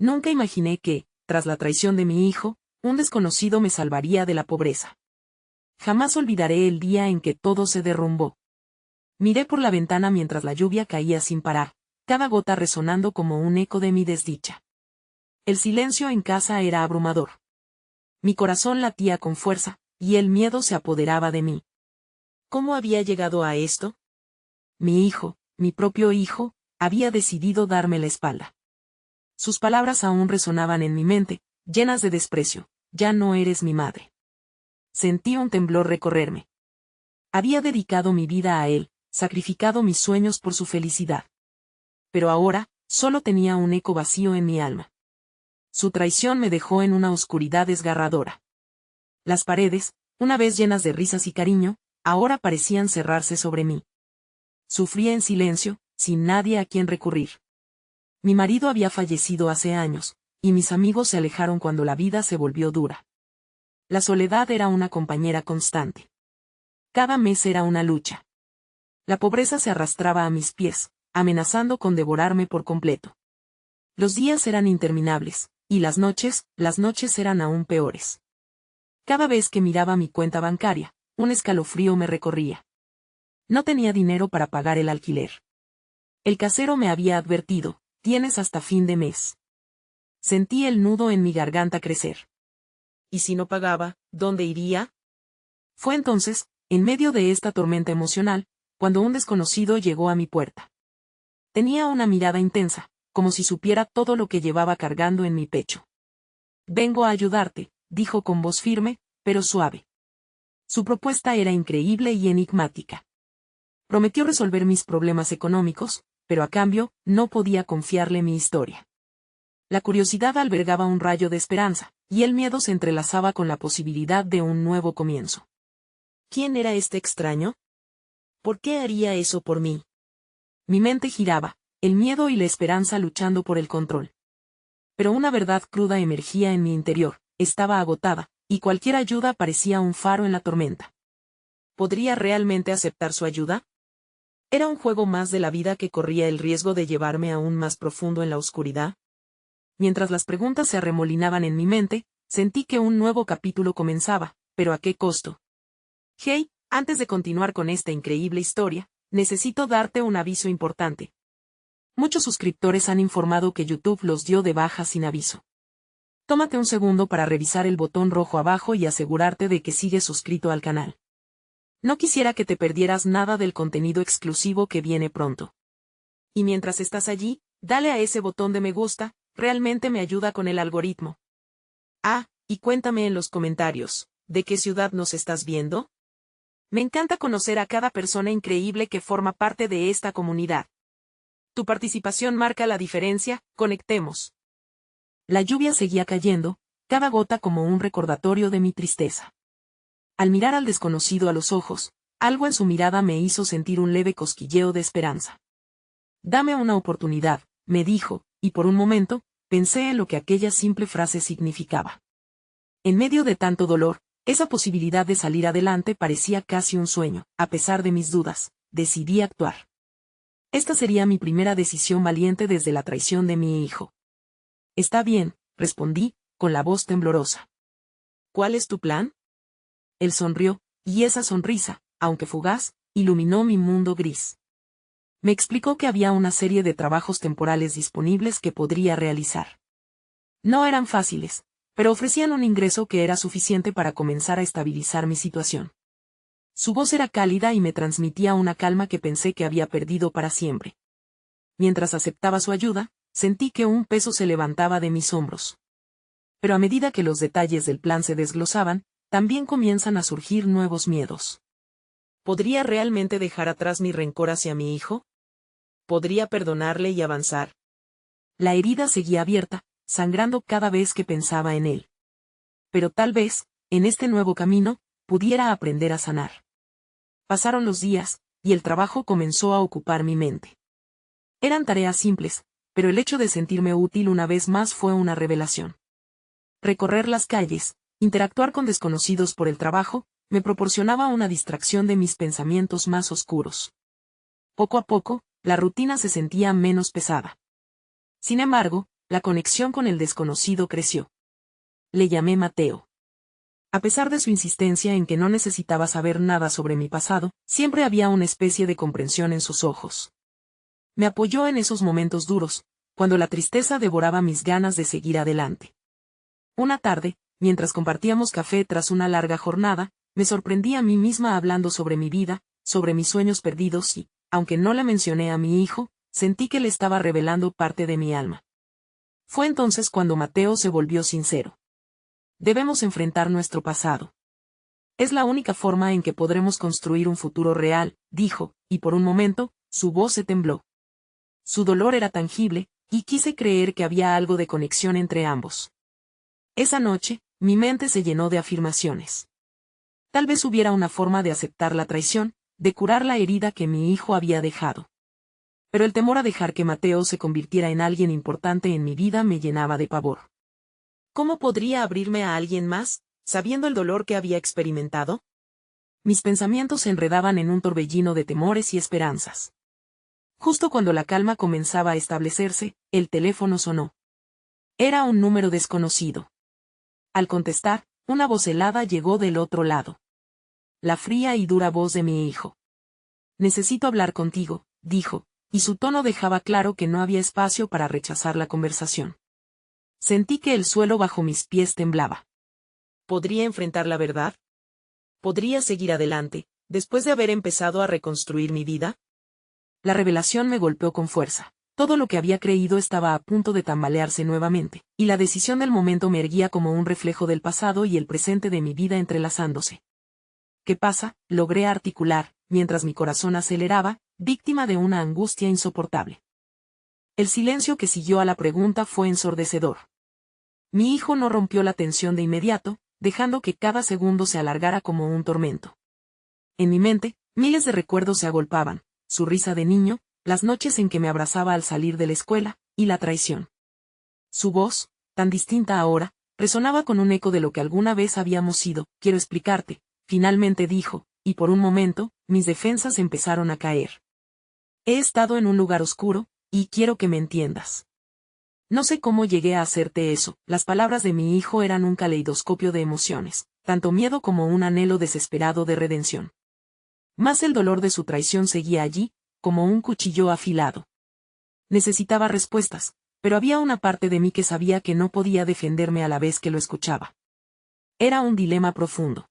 Nunca imaginé que, tras la traición de mi hijo, un desconocido me salvaría de la pobreza. Jamás olvidaré el día en que todo se derrumbó. Miré por la ventana mientras la lluvia caía sin parar, cada gota resonando como un eco de mi desdicha. El silencio en casa era abrumador. Mi corazón latía con fuerza, y el miedo se apoderaba de mí. ¿Cómo había llegado a esto? Mi hijo, mi propio hijo, había decidido darme la espalda. Sus palabras aún resonaban en mi mente, llenas de desprecio: ya no eres mi madre. Sentí un temblor recorrerme. Había dedicado mi vida a él, sacrificado mis sueños por su felicidad. Pero ahora, solo tenía un eco vacío en mi alma. Su traición me dejó en una oscuridad desgarradora. Las paredes, una vez llenas de risas y cariño, ahora parecían cerrarse sobre mí. Sufría en silencio, sin nadie a quien recurrir. Mi marido había fallecido hace años, y mis amigos se alejaron cuando la vida se volvió dura. La soledad era una compañera constante. Cada mes era una lucha. La pobreza se arrastraba a mis pies, amenazando con devorarme por completo. Los días eran interminables, y las noches eran aún peores. Cada vez que miraba mi cuenta bancaria, un escalofrío me recorría. No tenía dinero para pagar el alquiler. El casero me había advertido: tienes hasta fin de mes. Sentí el nudo en mi garganta crecer. ¿Y si no pagaba, dónde iría? Fue entonces, en medio de esta tormenta emocional, cuando un desconocido llegó a mi puerta. Tenía una mirada intensa, como si supiera todo lo que llevaba cargando en mi pecho. Vengo a ayudarte, dijo con voz firme, pero suave. Su propuesta era increíble y enigmática. Prometió resolver mis problemas económicos, pero a cambio, no podía confiarle mi historia. La curiosidad albergaba un rayo de esperanza, y el miedo se entrelazaba con la posibilidad de un nuevo comienzo. ¿Quién era este extraño? ¿Por qué haría eso por mí? Mi mente giraba, el miedo y la esperanza luchando por el control. Pero una verdad cruda emergía en mi interior: estaba agotada, y cualquier ayuda parecía un faro en la tormenta. ¿Podría realmente aceptar su ayuda? ¿Era un juego más de la vida que corría el riesgo de llevarme aún más profundo en la oscuridad? Mientras las preguntas se arremolinaban en mi mente, sentí que un nuevo capítulo comenzaba, pero ¿a qué costo? Hey, antes de continuar con esta increíble historia, necesito darte un aviso importante. Muchos suscriptores han informado que YouTube los dio de baja sin aviso. Tómate un segundo para revisar el botón rojo abajo y asegurarte de que sigues suscrito al canal. No quisiera que te perdieras nada del contenido exclusivo que viene pronto. Y mientras estás allí, dale a ese botón de me gusta, realmente me ayuda con el algoritmo. Ah, y cuéntame en los comentarios, ¿de qué ciudad nos estás viendo? Me encanta conocer a cada persona increíble que forma parte de esta comunidad. Tu participación marca la diferencia, conectemos. La lluvia seguía cayendo, cada gota como un recordatorio de mi tristeza. Al mirar al desconocido a los ojos, algo en su mirada me hizo sentir un leve cosquilleo de esperanza. Dame una oportunidad, me dijo, y por un momento, pensé en lo que aquella simple frase significaba. En medio de tanto dolor, esa posibilidad de salir adelante parecía casi un sueño. A pesar de mis dudas, decidí actuar. Esta sería mi primera decisión valiente desde la traición de mi hijo. Está bien, respondí, con la voz temblorosa. ¿Cuál es tu plan? Él sonrió, y esa sonrisa, aunque fugaz, iluminó mi mundo gris. Me explicó que había una serie de trabajos temporales disponibles que podría realizar. No eran fáciles, pero ofrecían un ingreso que era suficiente para comenzar a estabilizar mi situación. Su voz era cálida y me transmitía una calma que pensé que había perdido para siempre. Mientras aceptaba su ayuda, sentí que un peso se levantaba de mis hombros. Pero a medida que los detalles del plan se desglosaban, también comienzan a surgir nuevos miedos. ¿Podría realmente dejar atrás mi rencor hacia mi hijo? ¿Podría perdonarle y avanzar? La herida seguía abierta, sangrando cada vez que pensaba en él. Pero tal vez, en este nuevo camino, pudiera aprender a sanar. Pasaron los días, y el trabajo comenzó a ocupar mi mente. Eran tareas simples, pero el hecho de sentirme útil una vez más fue una revelación. Recorrer las calles, interactuar con desconocidos por el trabajo, me proporcionaba una distracción de mis pensamientos más oscuros. Poco a poco, la rutina se sentía menos pesada. Sin embargo, la conexión con el desconocido creció. Le llamé Mateo. A pesar de su insistencia en que no necesitaba saber nada sobre mi pasado, siempre había una especie de comprensión en sus ojos. Me apoyó en esos momentos duros, cuando la tristeza devoraba mis ganas de seguir adelante. Una tarde, mientras compartíamos café tras una larga jornada, me sorprendí a mí misma hablando sobre mi vida, sobre mis sueños perdidos y, aunque no le mencioné a mi hijo, sentí que le estaba revelando parte de mi alma. Fue entonces cuando Mateo se volvió sincero. Debemos enfrentar nuestro pasado. Es la única forma en que podremos construir un futuro real, dijo, y por un momento, su voz se tembló. Su dolor era tangible, y quise creer que había algo de conexión entre ambos. Esa noche, mi mente se llenó de afirmaciones. Tal vez hubiera una forma de aceptar la traición, de curar la herida que mi hijo había dejado. Pero el temor a dejar que Mateo se convirtiera en alguien importante en mi vida me llenaba de pavor. ¿Cómo podría abrirme a alguien más, sabiendo el dolor que había experimentado? Mis pensamientos se enredaban en un torbellino de temores y esperanzas. Justo cuando la calma comenzaba a establecerse, el teléfono sonó. Era un número desconocido. Al contestar, una voz helada llegó del otro lado. La fría y dura voz de mi hijo. Necesito hablar contigo, dijo, y su tono dejaba claro que no había espacio para rechazar la conversación. Sentí que el suelo bajo mis pies temblaba. ¿Podría enfrentar la verdad? ¿Podría seguir adelante, después de haber empezado a reconstruir mi vida? La revelación me golpeó con fuerza. Todo lo que había creído estaba a punto de tambalearse nuevamente, y la decisión del momento me erguía como un reflejo del pasado y el presente de mi vida entrelazándose. ¿Qué pasa?, logré articular, mientras mi corazón aceleraba, víctima de una angustia insoportable. El silencio que siguió a la pregunta fue ensordecedor. Mi hijo no rompió la tensión de inmediato, dejando que cada segundo se alargara como un tormento. En mi mente, miles de recuerdos se agolpaban, su risa de niño, las noches en que me abrazaba al salir de la escuela, y la traición. Su voz, tan distinta ahora, resonaba con un eco de lo que alguna vez habíamos sido. Quiero explicarte, finalmente dijo, y por un momento, mis defensas empezaron a caer. He estado en un lugar oscuro, y quiero que me entiendas. No sé cómo llegué a hacerte eso. Las palabras de mi hijo eran un caleidoscopio de emociones, tanto miedo como un anhelo desesperado de redención. Mas el dolor de su traición seguía allí, como un cuchillo afilado. Necesitaba respuestas, pero había una parte de mí que sabía que no podía defenderme a la vez que lo escuchaba. Era un dilema profundo.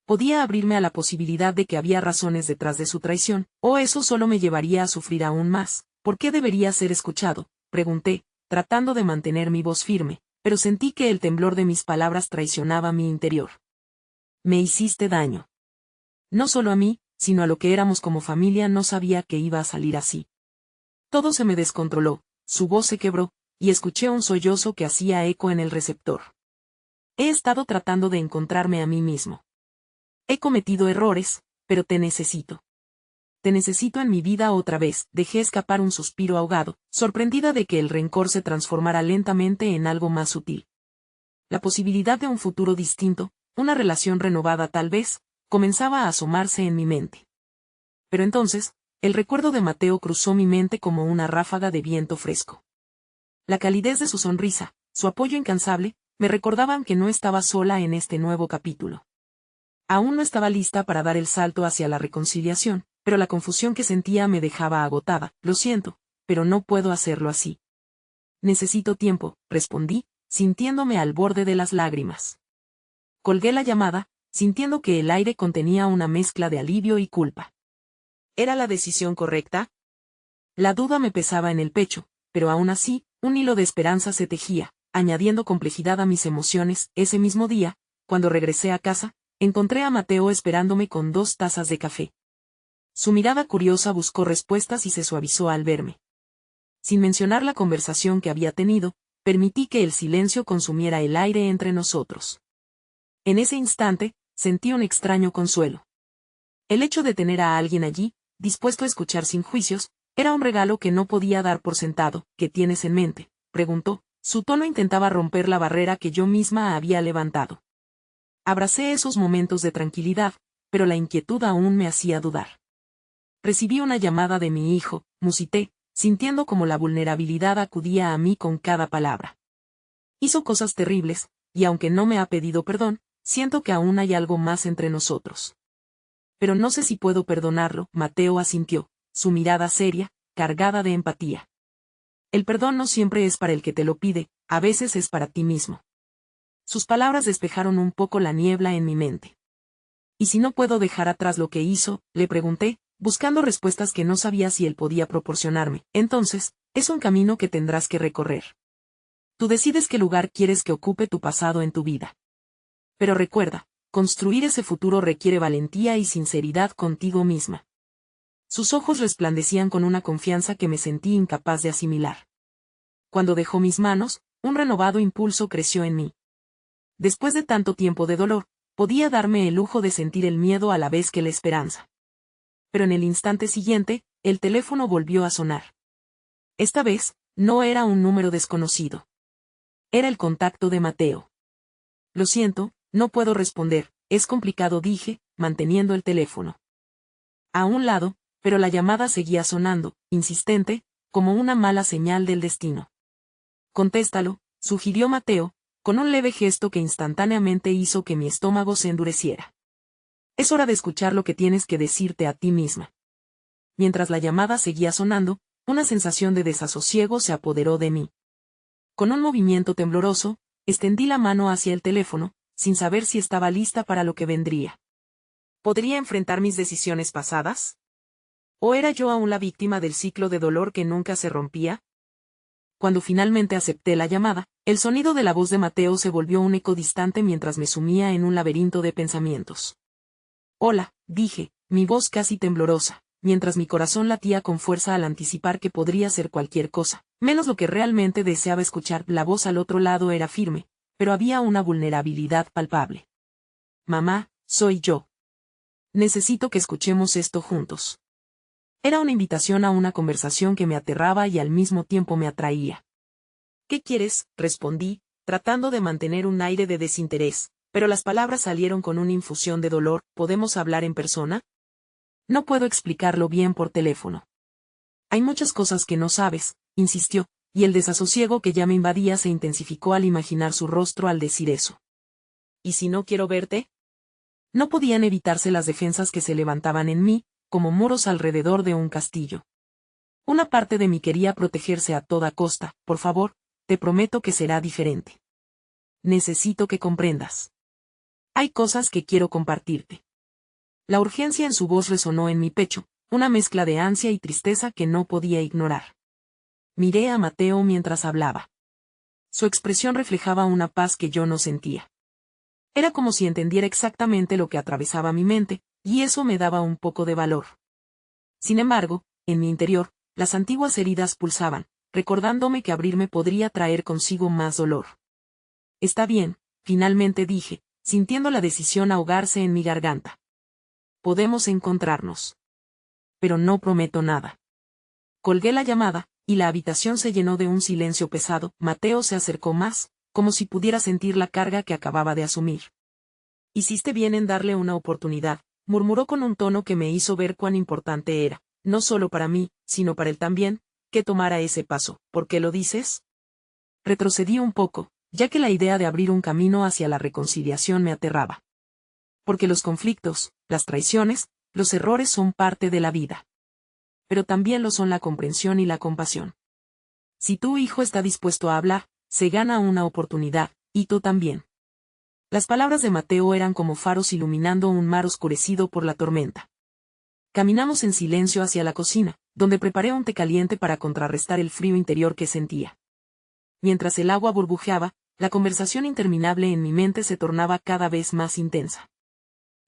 Podía abrirme a la posibilidad de que había razones detrás de su traición, o eso solo me llevaría a sufrir aún más. ¿Por qué debería ser escuchado?, pregunté, tratando de mantener mi voz firme, pero sentí que el temblor de mis palabras traicionaba mi interior. Me hiciste daño. No solo a mí, sino a lo que éramos como familia. No sabía que iba a salir así. Todo se me descontroló, su voz se quebró, y escuché un sollozo que hacía eco en el receptor. He estado tratando de encontrarme a mí mismo. He cometido errores, pero te necesito. Te necesito en mi vida otra vez. Dejé escapar un suspiro ahogado, sorprendida de que el rencor se transformara lentamente en algo más sutil. La posibilidad de un futuro distinto, una relación renovada tal vez, comenzaba a asomarse en mi mente. Pero entonces, el recuerdo de Mateo cruzó mi mente como una ráfaga de viento fresco. La calidez de su sonrisa, su apoyo incansable, me recordaban que no estaba sola en este nuevo capítulo. Aún no estaba lista para dar el salto hacia la reconciliación, pero la confusión que sentía me dejaba agotada. Lo siento, pero no puedo hacerlo así. Necesito tiempo, respondí, sintiéndome al borde de las lágrimas. Colgué la llamada, sintiendo que el aire contenía una mezcla de alivio y culpa. ¿Era la decisión correcta? La duda me pesaba en el pecho, pero aún así, un hilo de esperanza se tejía, añadiendo complejidad a mis emociones. Ese mismo día, cuando regresé a casa, encontré a Mateo esperándome con 2 tazas de café. Su mirada curiosa buscó respuestas y se suavizó al verme. Sin mencionar la conversación que había tenido, permití que el silencio consumiera el aire entre nosotros. En ese instante, sentí un extraño consuelo. El hecho de tener a alguien allí, dispuesto a escuchar sin juicios, era un regalo que no podía dar por sentado. ¿Qué tienes en mente?, preguntó. Su tono intentaba romper la barrera que yo misma había levantado. Abracé esos momentos de tranquilidad, pero la inquietud aún me hacía dudar. Recibí una llamada de mi hijo, musité, sintiendo como la vulnerabilidad acudía a mí con cada palabra. Hizo cosas terribles, y aunque no me ha pedido perdón, siento que aún hay algo más entre nosotros. Pero no sé si puedo perdonarlo, Mateo asintió, su mirada seria, cargada de empatía. El perdón no siempre es para el que te lo pide, a veces es para ti mismo. Sus palabras despejaron un poco la niebla en mi mente. ¿Y si no puedo dejar atrás lo que hizo?, le pregunté, buscando respuestas que no sabía si él podía proporcionarme. Entonces, es un camino que tendrás que recorrer. Tú decides qué lugar quieres que ocupe tu pasado en tu vida. Pero recuerda, construir ese futuro requiere valentía y sinceridad contigo misma. Sus ojos resplandecían con una confianza que me sentí incapaz de asimilar. Cuando dejó mis manos, un renovado impulso creció en mí. Después de tanto tiempo de dolor, podía darme el lujo de sentir el miedo a la vez que la esperanza. Pero en el instante siguiente, el teléfono volvió a sonar. Esta vez, no era un número desconocido. Era el contacto de Mateo. Lo siento, no puedo responder, es complicado, dije, manteniendo el teléfono a un lado, pero la llamada seguía sonando, insistente, como una mala señal del destino. Contéstalo, sugirió Mateo, con un leve gesto que instantáneamente hizo que mi estómago se endureciera. Es hora de escuchar lo que tienes que decirte a ti misma. Mientras la llamada seguía sonando, una sensación de desasosiego se apoderó de mí. Con un movimiento tembloroso, extendí la mano hacia el teléfono, sin saber si estaba lista para lo que vendría. ¿Podría enfrentar mis decisiones pasadas? ¿O era yo aún la víctima del ciclo de dolor que nunca se rompía? Cuando finalmente acepté la llamada, el sonido de la voz de Mateo se volvió un eco distante mientras me sumía en un laberinto de pensamientos. Hola, dije, mi voz casi temblorosa, mientras mi corazón latía con fuerza al anticipar que podría ser cualquier cosa, menos lo que realmente deseaba escuchar. La voz al otro lado era firme, pero había una vulnerabilidad palpable. Mamá, soy yo. Necesito que escuchemos esto juntos. Era una invitación a una conversación que me aterraba y al mismo tiempo me atraía. ¿Qué quieres?, respondí, tratando de mantener un aire de desinterés, pero las palabras salieron con una infusión de dolor. ¿Podemos hablar en persona? No puedo explicarlo bien por teléfono. Hay muchas cosas que no sabes, insistió, y el desasosiego que ya me invadía se intensificó al imaginar su rostro al decir eso. ¿Y si no quiero verte? No podían evitarse las defensas que se levantaban en mí, como muros alrededor de un castillo. Una parte de mí quería protegerse a toda costa. Por favor, te prometo que será diferente. Necesito que comprendas. Hay cosas que quiero compartirte. La urgencia en su voz resonó en mi pecho, una mezcla de ansia y tristeza que no podía ignorar. Miré a Mateo mientras hablaba. Su expresión reflejaba una paz que yo no sentía. Era como si entendiera exactamente lo que atravesaba mi mente, y eso me daba un poco de valor. Sin embargo, en mi interior, las antiguas heridas pulsaban, recordándome que abrirme podría traer consigo más dolor. Está bien, finalmente dije, sintiendo la decisión ahogarse en mi garganta. Podemos encontrarnos. Pero no prometo nada. Colgué la llamada, y la habitación se llenó de un silencio pesado. Mateo se acercó más, como si pudiera sentir la carga que acababa de asumir. Hiciste bien en darle una oportunidad, murmuró con un tono que me hizo ver cuán importante era, no solo para mí, sino para él también, que tomara ese paso. ¿Por qué lo dices? Retrocedí un poco, ya que la idea de abrir un camino hacia la reconciliación me aterraba. Porque los conflictos, las traiciones, los errores son parte de la vida. Pero también lo son la comprensión y la compasión. Si tu hijo está dispuesto a hablar, se gana una oportunidad, y tú también. Las palabras de Mateo eran como faros iluminando un mar oscurecido por la tormenta. Caminamos en silencio hacia la cocina, donde preparé un té caliente para contrarrestar el frío interior que sentía. Mientras el agua burbujeaba, la conversación interminable en mi mente se tornaba cada vez más intensa.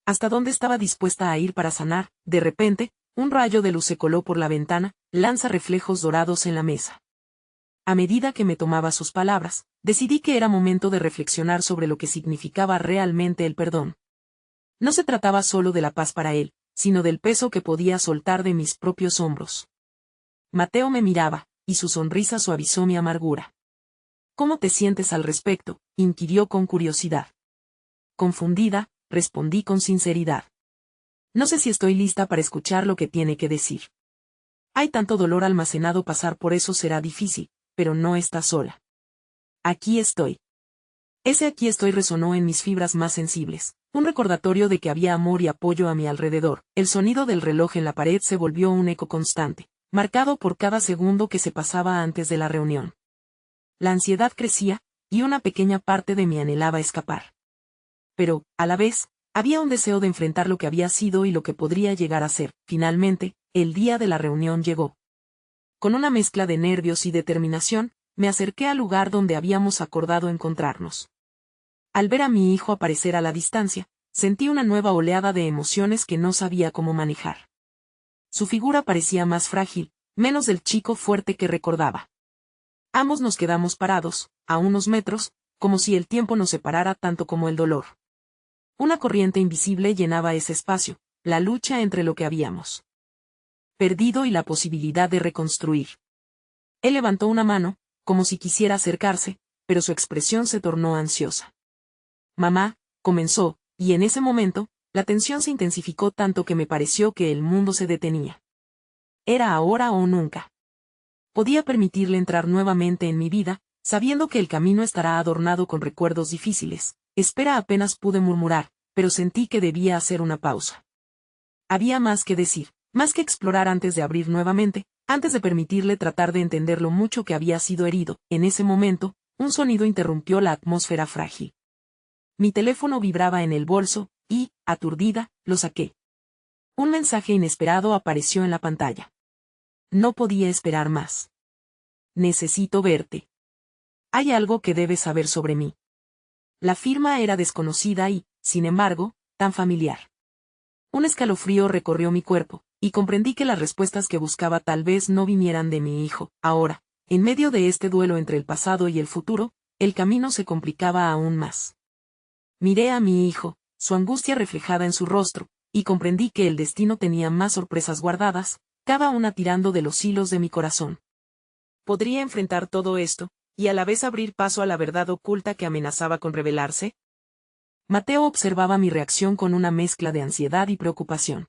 ¿Hasta dónde estaba dispuesta a ir para sanar? De repente, un rayo de luz se coló por la ventana, lanza reflejos dorados en la mesa. A medida que me tomaba sus palabras, decidí que era momento de reflexionar sobre lo que significaba realmente el perdón. No se trataba solo de la paz para él, sino del peso que podía soltar de mis propios hombros. Mateo me miraba, y su sonrisa suavizó mi amargura. ¿Cómo te sientes al respecto?, inquirió con curiosidad. Confundida, respondí con sinceridad. No sé si estoy lista para escuchar lo que tiene que decir. Hay tanto dolor almacenado, pasar por eso será difícil, pero no estás sola. Aquí estoy. Ese aquí estoy resonó en mis fibras más sensibles, un recordatorio de que había amor y apoyo a mi alrededor. El sonido del reloj en la pared se volvió un eco constante, marcado por cada segundo que se pasaba antes de la reunión. La ansiedad crecía, y una pequeña parte de mí anhelaba escapar. Pero, a la vez, había un deseo de enfrentar lo que había sido y lo que podría llegar a ser. Finalmente, el día de la reunión llegó. Con una mezcla de nervios y determinación, me acerqué al lugar donde habíamos acordado encontrarnos. Al ver a mi hijo aparecer a la distancia, sentí una nueva oleada de emociones que no sabía cómo manejar. Su figura parecía más frágil, menos del chico fuerte que recordaba. Ambos nos quedamos parados, a unos metros, como si el tiempo nos separara tanto como el dolor. Una corriente invisible llenaba ese espacio, la lucha entre lo que habíamos perdido y la posibilidad de reconstruir. Él levantó una mano, como si quisiera acercarse, pero su expresión se tornó ansiosa. Mamá, comenzó, y en ese momento, la tensión se intensificó tanto que me pareció que el mundo se detenía. Era ahora o nunca. Podía permitirle entrar nuevamente en mi vida, sabiendo que el camino estará adornado con recuerdos difíciles. Espera, apenas pude murmurar, pero sentí que debía hacer una pausa. Había más que decir, más que explorar antes de abrir nuevamente, antes de permitirle tratar de entender lo mucho que había sido herido. En ese momento, un sonido interrumpió la atmósfera frágil. Mi teléfono vibraba en el bolso, y, aturdida, lo saqué. Un mensaje inesperado apareció en la pantalla. No podía esperar más. Necesito verte. Hay algo que debes saber sobre mí. La firma era desconocida y, sin embargo, tan familiar. Un escalofrío recorrió mi cuerpo, y comprendí que las respuestas que buscaba tal vez no vinieran de mi hijo. Ahora, en medio de este duelo entre el pasado y el futuro, el camino se complicaba aún más. Miré a mi hijo, su angustia reflejada en su rostro, y comprendí que el destino tenía más sorpresas guardadas, cada una tirando de los hilos de mi corazón. ¿Podría enfrentar todo esto, y a la vez abrir paso a la verdad oculta que amenazaba con revelarse? Mateo observaba mi reacción con una mezcla de ansiedad y preocupación.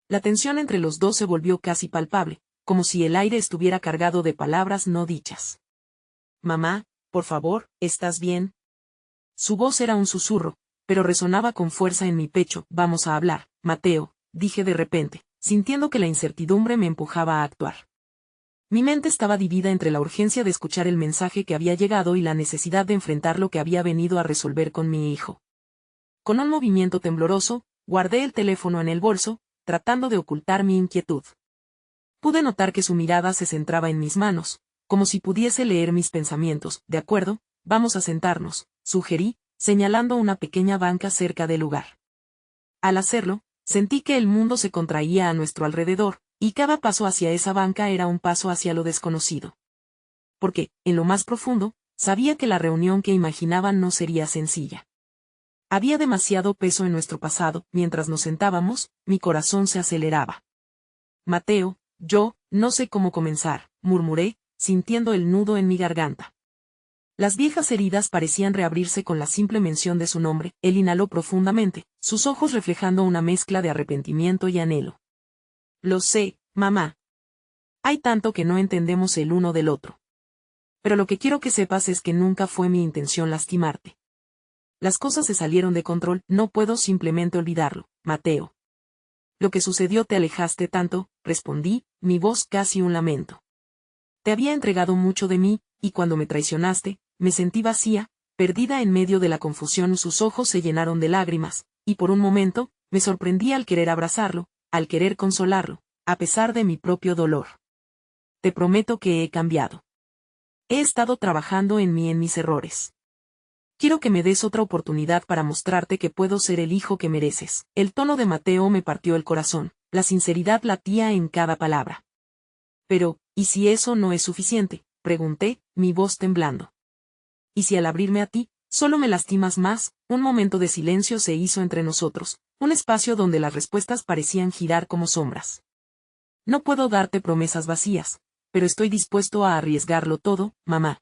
La tensión entre los dos se volvió casi palpable, como si el aire estuviera cargado de palabras no dichas. Mamá, por favor, ¿estás bien? Su voz era un susurro, pero resonaba con fuerza en mi pecho. Vamos a hablar, Mateo, dije de repente, sintiendo que la incertidumbre me empujaba a actuar. Mi mente estaba dividida entre la urgencia de escuchar el mensaje que había llegado y la necesidad de enfrentar lo que había venido a resolver con mi hijo. Con un movimiento tembloroso, guardé el teléfono en el bolso, tratando de ocultar mi inquietud. Pude notar que su mirada se centraba en mis manos, como si pudiese leer mis pensamientos. De acuerdo, vamos a sentarnos, sugerí, señalando una pequeña banca cerca del lugar. Al hacerlo, sentí que el mundo se contraía a nuestro alrededor, y cada paso hacia esa banca era un paso hacia lo desconocido. Porque, en lo más profundo, sabía que la reunión que imaginaban no sería sencilla. Había demasiado peso en nuestro pasado. Mientras nos sentábamos, mi corazón se aceleraba. Mateo, yo, no sé cómo comenzar, murmuré, sintiendo el nudo en mi garganta. Las viejas heridas parecían reabrirse con la simple mención de su nombre. Él inhaló profundamente, sus ojos reflejando una mezcla de arrepentimiento y anhelo. Lo sé, mamá. Hay tanto que no entendemos el uno del otro. Pero lo que quiero que sepas es que nunca fue mi intención lastimarte. Las cosas se salieron de control, no puedo simplemente olvidarlo, Mateo. Lo que sucedió, te alejaste tanto, respondí, mi voz casi un lamento. Te había entregado mucho de mí, y cuando me traicionaste, me sentí vacía, perdida en medio de la confusión. Sus ojos se llenaron de lágrimas, y por un momento, me sorprendí al querer abrazarlo, al querer consolarlo, a pesar de mi propio dolor. Te prometo que he cambiado. He estado trabajando en mí, en mis errores. Quiero que me des otra oportunidad para mostrarte que puedo ser el hijo que mereces. El tono de Mateo me partió el corazón, la sinceridad latía en cada palabra. Pero, ¿y si eso no es suficiente?, pregunté, mi voz temblando. ¿Y si al abrirme a ti, solo me lastimas más? Un momento de silencio se hizo entre nosotros, un espacio donde las respuestas parecían girar como sombras. No puedo darte promesas vacías, pero estoy dispuesto a arriesgarlo todo, mamá.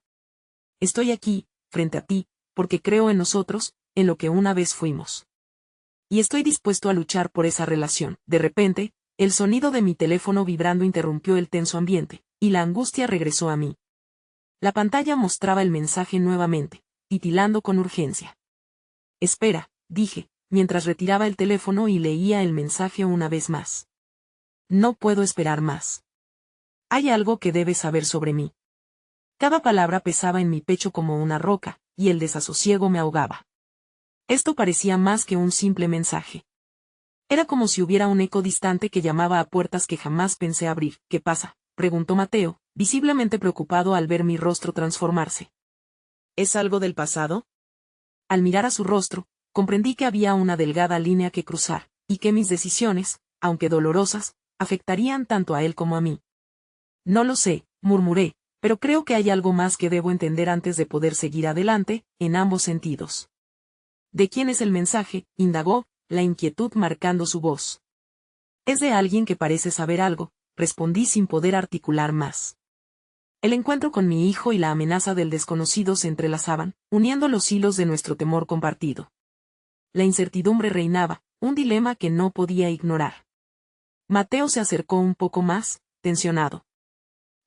Estoy aquí, frente a ti, porque creo en nosotros, en lo que una vez fuimos. Y estoy dispuesto a luchar por esa relación. De repente, El sonido de mi teléfono vibrando interrumpió el tenso ambiente, y la angustia regresó a mí. La pantalla mostraba el mensaje nuevamente, titilando con urgencia. Espera, dije, mientras retiraba el teléfono y leía el mensaje una vez más. No puedo esperar más. Hay algo que debes saber sobre mí. Cada palabra pesaba en mi pecho como una roca, y el desasosiego me ahogaba. Esto parecía más que un simple mensaje. Era como si hubiera un eco distante que llamaba a puertas que jamás pensé abrir. ¿Qué pasa?, preguntó Mateo, visiblemente preocupado al ver mi rostro transformarse. ¿Es algo del pasado? Al mirar a su rostro, comprendí que había una delgada línea que cruzar, y que mis decisiones, aunque dolorosas, afectarían tanto a él como a mí. No lo sé, murmuré, pero creo que hay algo más que debo entender antes de poder seguir adelante, en ambos sentidos. ¿De quién es el mensaje?, indagó, la inquietud marcando su voz. Es de alguien que parece saber algo, respondí sin poder articular más. El encuentro con mi hijo y la amenaza del desconocido se entrelazaban, uniendo los hilos de nuestro temor compartido. La incertidumbre reinaba, un dilema que no podía ignorar. Mateo se acercó un poco más, tensionado.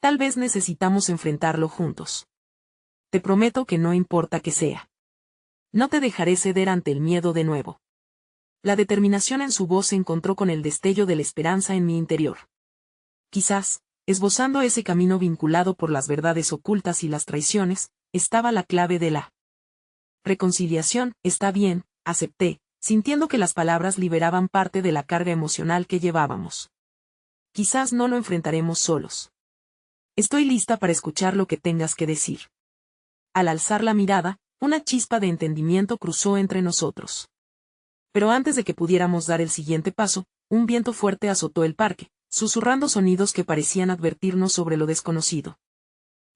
Tal vez necesitamos enfrentarlo juntos. Te prometo que no importa que sea. No te dejaré ceder ante el miedo de nuevo. La determinación en su voz se encontró con el destello de la esperanza en mi interior. Quizás, esbozando ese camino vinculado por las verdades ocultas y las traiciones, estaba la clave de la reconciliación. Está bien, acepté, sintiendo que las palabras liberaban parte de la carga emocional que llevábamos. Quizás no lo enfrentaremos solos. Estoy lista para escuchar lo que tengas que decir. Al alzar la mirada, una chispa de entendimiento cruzó entre nosotros. Pero antes de que pudiéramos dar el siguiente paso, un viento fuerte azotó el parque, susurrando sonidos que parecían advertirnos sobre lo desconocido.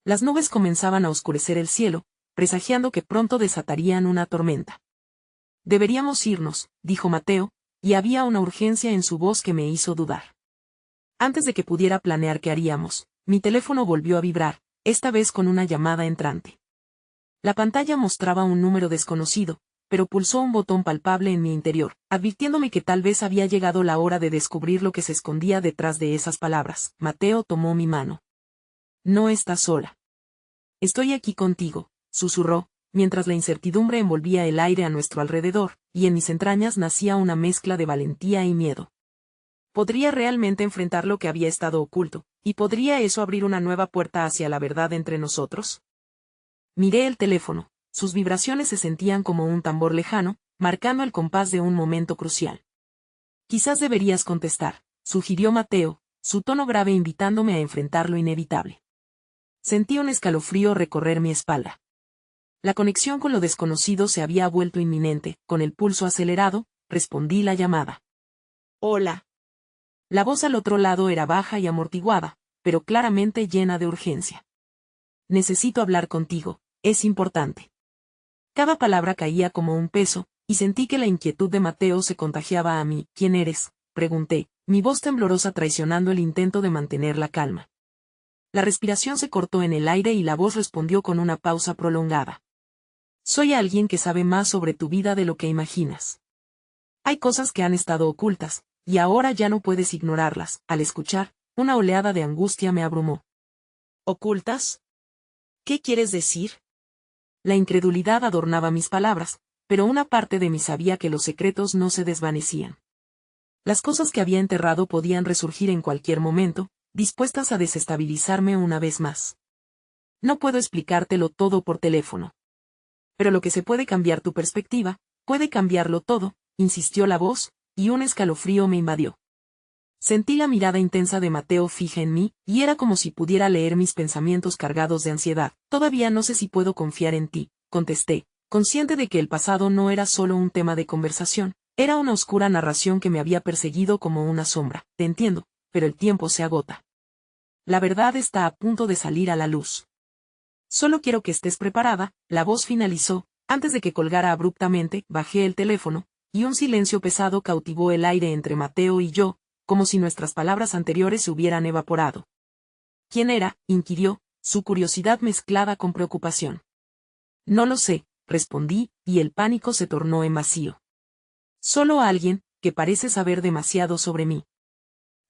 Las nubes comenzaban a oscurecer el cielo, presagiando que pronto desatarían una tormenta. Deberíamos irnos, dijo Mateo, y había una urgencia en su voz que me hizo dudar. Antes de que pudiera planear qué haríamos, mi teléfono volvió a vibrar, esta vez con una llamada entrante. La pantalla mostraba un número desconocido, pero pulsó un botón palpable en mi interior, advirtiéndome que tal vez había llegado la hora de descubrir lo que se escondía detrás de esas palabras. Mateo tomó mi mano. No estás sola. Estoy aquí contigo, susurró, mientras la incertidumbre envolvía el aire a nuestro alrededor, y en mis entrañas nacía una mezcla de valentía y miedo. ¿Podría realmente enfrentar lo que había estado oculto, y podría eso abrir una nueva puerta hacia la verdad entre nosotros? Miré el teléfono. Sus vibraciones se sentían como un tambor lejano, marcando el compás de un momento crucial. Quizás deberías contestar, sugirió Mateo, su tono grave invitándome a enfrentar lo inevitable. Sentí un escalofrío recorrer mi espalda. La conexión con lo desconocido se había vuelto inminente, con el pulso acelerado, respondí la llamada. Hola. La voz al otro lado era baja y amortiguada, pero claramente llena de urgencia. Necesito hablar contigo, es importante. Cada palabra caía como un peso, y sentí que la inquietud de Mateo se contagiaba a mí. ¿Quién eres?, pregunté, mi voz temblorosa traicionando el intento de mantener la calma. La respiración se cortó en el aire y la voz respondió con una pausa prolongada. Soy alguien que sabe más sobre tu vida de lo que imaginas. Hay cosas que han estado ocultas, y ahora ya no puedes ignorarlas. Al escuchar, una oleada de angustia me abrumó. ¿Ocultas? ¿Qué quieres decir? La incredulidad adornaba mis palabras, pero una parte de mí sabía que los secretos no se desvanecían. Las cosas que había enterrado podían resurgir en cualquier momento, dispuestas a desestabilizarme una vez más. No puedo explicártelo todo por teléfono. Pero lo que se puede cambiar tu perspectiva, puede cambiarlo todo, insistió la voz, y un escalofrío me invadió. Sentí la mirada intensa de Mateo fija en mí, y era como si pudiera leer mis pensamientos cargados de ansiedad. Todavía no sé si puedo confiar en ti, contesté, consciente de que el pasado no era solo un tema de conversación, era una oscura narración que me había perseguido como una sombra. Te entiendo, pero el tiempo se agota. La verdad está a punto de salir a la luz. Solo quiero que estés preparada, la voz finalizó, antes de que colgara abruptamente. Bajé el teléfono, y un silencio pesado cautivó el aire entre Mateo y yo, como si nuestras palabras anteriores se hubieran evaporado. ¿Quién era?, inquirió, su curiosidad mezclada con preocupación. No lo sé, respondí, y el pánico se tornó en vacío. Solo alguien, que parece saber demasiado sobre mí.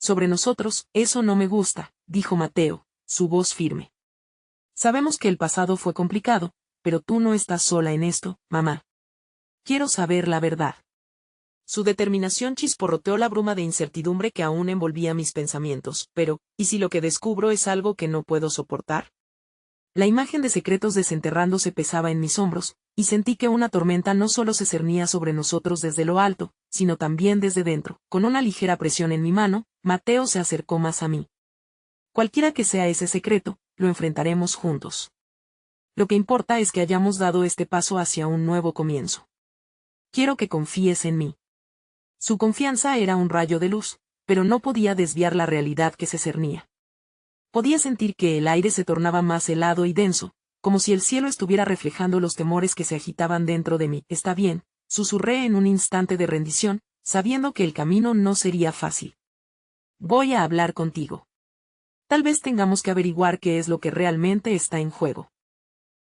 Sobre nosotros, eso no me gusta, dijo Mateo, su voz firme. Sabemos que el pasado fue complicado, pero tú no estás sola en esto, mamá. Quiero saber la verdad. Su determinación chisporroteó la bruma de incertidumbre que aún envolvía mis pensamientos, pero, ¿y si lo que descubro es algo que no puedo soportar? La imagen de secretos desenterrándose pesaba en mis hombros, y sentí que una tormenta no solo se cernía sobre nosotros desde lo alto, sino también desde dentro. Con una ligera presión en mi mano, Mateo se acercó más a mí. Cualquiera que sea ese secreto, lo enfrentaremos juntos. Lo que importa es que hayamos dado este paso hacia un nuevo comienzo. Quiero que confíes en mí. Su confianza era un rayo de luz, pero no podía desviar la realidad que se cernía. Podía sentir que el aire se tornaba más helado y denso, como si el cielo estuviera reflejando los temores que se agitaban dentro de mí. Está bien, susurré en un instante de rendición, sabiendo que el camino no sería fácil. Voy a hablar contigo. Tal vez tengamos que averiguar qué es lo que realmente está en juego.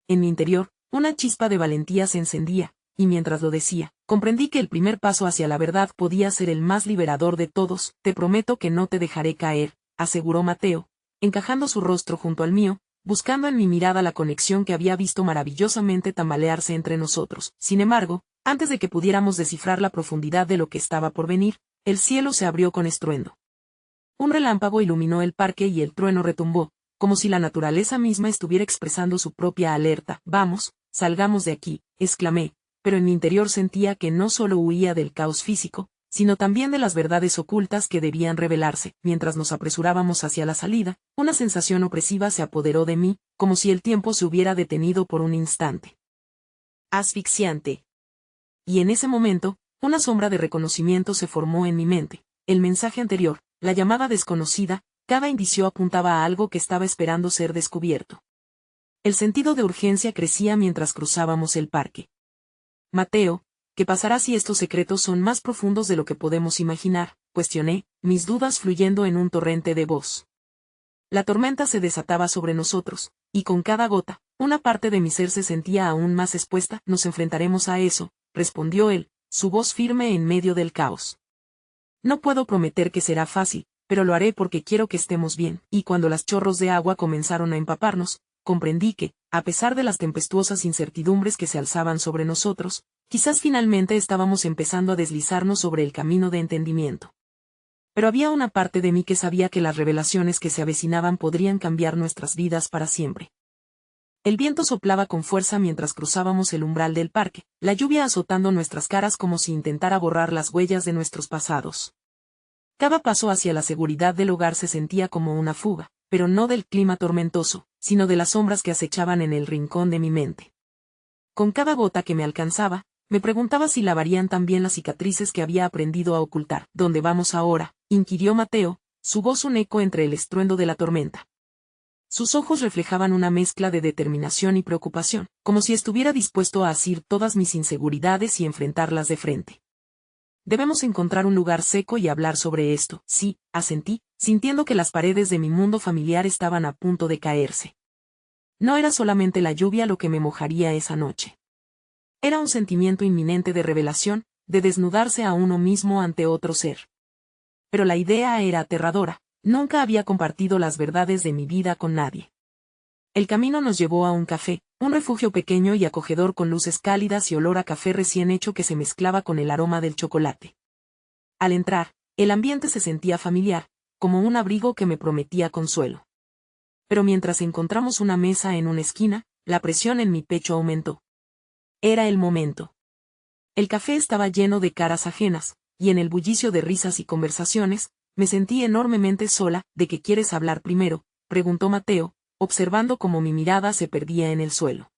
En mi interior, una chispa de valentía se encendía, y mientras lo decía, comprendí que el primer paso hacia la verdad podía ser el más liberador de todos. Te prometo que no te dejaré caer, aseguró Mateo, encajando su rostro junto al mío, buscando en mi mirada la conexión que había visto maravillosamente tambalearse entre nosotros. Sin embargo, antes de que pudiéramos descifrar la profundidad de lo que estaba por venir, el cielo se abrió con estruendo. Un relámpago iluminó el parque y el trueno retumbó, como si la naturaleza misma estuviera expresando su propia alerta. Vamos, salgamos de aquí, exclamé, pero en mi interior sentía que no solo huía del caos físico, sino también de las verdades ocultas que debían revelarse. Mientras nos apresurábamos hacia la salida, una sensación opresiva se apoderó de mí, como si el tiempo se hubiera detenido por un instante. Asfixiante. Y en ese momento, una sombra de reconocimiento se formó en mi mente. El mensaje anterior, la llamada desconocida, cada indicio apuntaba a algo que estaba esperando ser descubierto. El sentido de urgencia crecía mientras cruzábamos el parque. Mateo, ¿qué pasará si estos secretos son más profundos de lo que podemos imaginar?, cuestioné, mis dudas fluyendo en un torrente de voz. La tormenta se desataba sobre nosotros, y con cada gota, una parte de mi ser se sentía aún más expuesta. Nos enfrentaremos a eso, respondió él, su voz firme en medio del caos. No puedo prometer que será fácil, pero lo haré porque quiero que estemos bien. Y cuando las chorros de agua comenzaron a empaparnos, comprendí que, a pesar de las tempestuosas incertidumbres que se alzaban sobre nosotros, quizás finalmente estábamos empezando a deslizarnos sobre el camino de entendimiento. Pero había una parte de mí que sabía que las revelaciones que se avecinaban podrían cambiar nuestras vidas para siempre. El viento soplaba con fuerza mientras cruzábamos el umbral del parque, la lluvia azotando nuestras caras como si intentara borrar las huellas de nuestros pasados. Cada paso hacia la seguridad del hogar se sentía como una fuga, pero no del clima tormentoso, sino de las sombras que acechaban en el rincón de mi mente. Con cada gota que me alcanzaba, me preguntaba si lavarían también las cicatrices que había aprendido a ocultar. ¿Dónde vamos ahora?, inquirió Mateo, su voz un eco entre el estruendo de la tormenta. Sus ojos reflejaban una mezcla de determinación y preocupación, como si estuviera dispuesto a asir todas mis inseguridades y enfrentarlas de frente. Debemos encontrar un lugar seco y hablar sobre esto. Sí, asentí, sintiendo que las paredes de mi mundo familiar estaban a punto de caerse. No era solamente la lluvia lo que me mojaría esa noche. Era un sentimiento inminente de revelación, de desnudarse a uno mismo ante otro ser. Pero la idea era aterradora. Nunca había compartido las verdades de mi vida con nadie. El camino nos llevó a un café, un refugio pequeño y acogedor con luces cálidas y olor a café recién hecho que se mezclaba con el aroma del chocolate. Al entrar, el ambiente se sentía familiar, como un abrigo que me prometía consuelo. Pero mientras encontramos una mesa en una esquina, la presión en mi pecho aumentó. Era el momento. El café estaba lleno de caras ajenas, y en el bullicio de risas y conversaciones, me sentí enormemente sola. ¿De qué quieres hablar primero?, preguntó Mateo, observando cómo mi mirada se perdía en el suelo.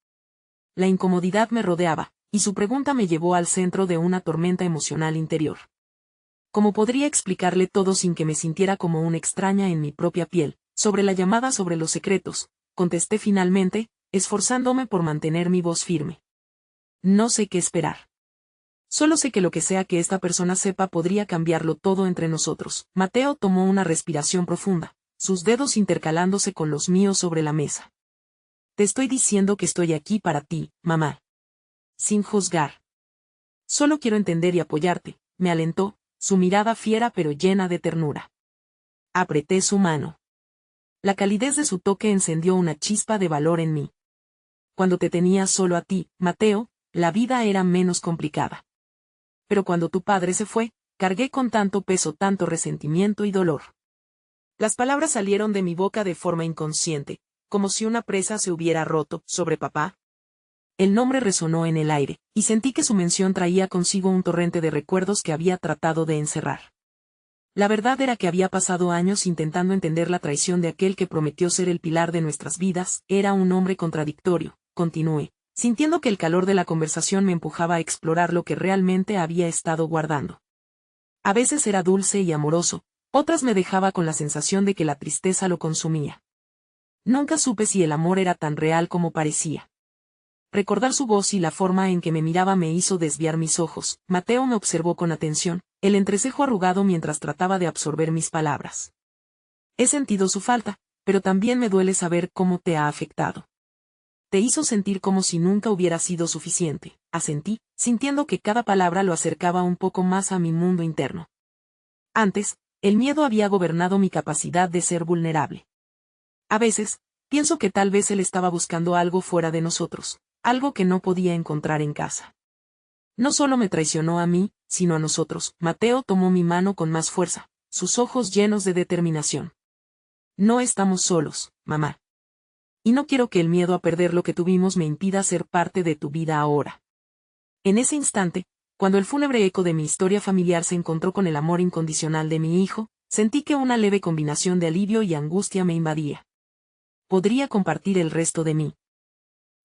La incomodidad me rodeaba, y su pregunta me llevó al centro de una tormenta emocional interior. ¿Cómo podría explicarle todo sin que me sintiera como una extraña en mi propia piel? Sobre la llamada sobre los secretos, contesté finalmente, esforzándome por mantener mi voz firme. No sé qué esperar. Solo sé que lo que sea que esta persona sepa podría cambiarlo todo entre nosotros. Mateo tomó una respiración profunda, sus dedos intercalándose con los míos sobre la mesa. Te estoy diciendo que estoy aquí para ti, mamá. Sin juzgar. Solo quiero entender y apoyarte, me alentó, su mirada fiera pero llena de ternura. Apreté su mano. La calidez de su toque encendió una chispa de valor en mí. Cuando te tenía solo a ti, Mateo, la vida era menos complicada. Pero cuando tu padre se fue, cargué con tanto peso, tanto resentimiento y dolor. Las palabras salieron de mi boca de forma inconsciente, como si una presa se hubiera roto. ¿Sobre papá? El nombre resonó en el aire, y sentí que su mención traía consigo un torrente de recuerdos que había tratado de encerrar. La verdad era que había pasado años intentando entender la traición de aquel que prometió ser el pilar de nuestras vidas. Era un hombre contradictorio, continué, sintiendo que el calor de la conversación me empujaba a explorar lo que realmente había estado guardando. A veces era dulce y amoroso, otras me dejaba con la sensación de que la tristeza lo consumía. Nunca supe si el amor era tan real como parecía. Recordar su voz y la forma en que me miraba me hizo desviar mis ojos. Mateo me observó con atención, el entrecejo arrugado mientras trataba de absorber mis palabras. He sentido su falta, pero también me duele saber cómo te ha afectado. Te hizo sentir como si nunca hubiera sido suficiente, asentí, sintiendo que cada palabra lo acercaba un poco más a mi mundo interno. Antes, el miedo había gobernado mi capacidad de ser vulnerable. A veces, pienso que tal vez él estaba buscando algo fuera de nosotros, algo que no podía encontrar en casa. No solo me traicionó a mí, sino a nosotros. Mateo tomó mi mano con más fuerza, sus ojos llenos de determinación. No estamos solos, mamá. Y no quiero que el miedo a perder lo que tuvimos me impida ser parte de tu vida ahora. En ese instante, cuando el fúnebre eco de mi historia familiar se encontró con el amor incondicional de mi hijo, sentí que una leve combinación de alivio y angustia me invadía. ¿Podría compartir el resto de mi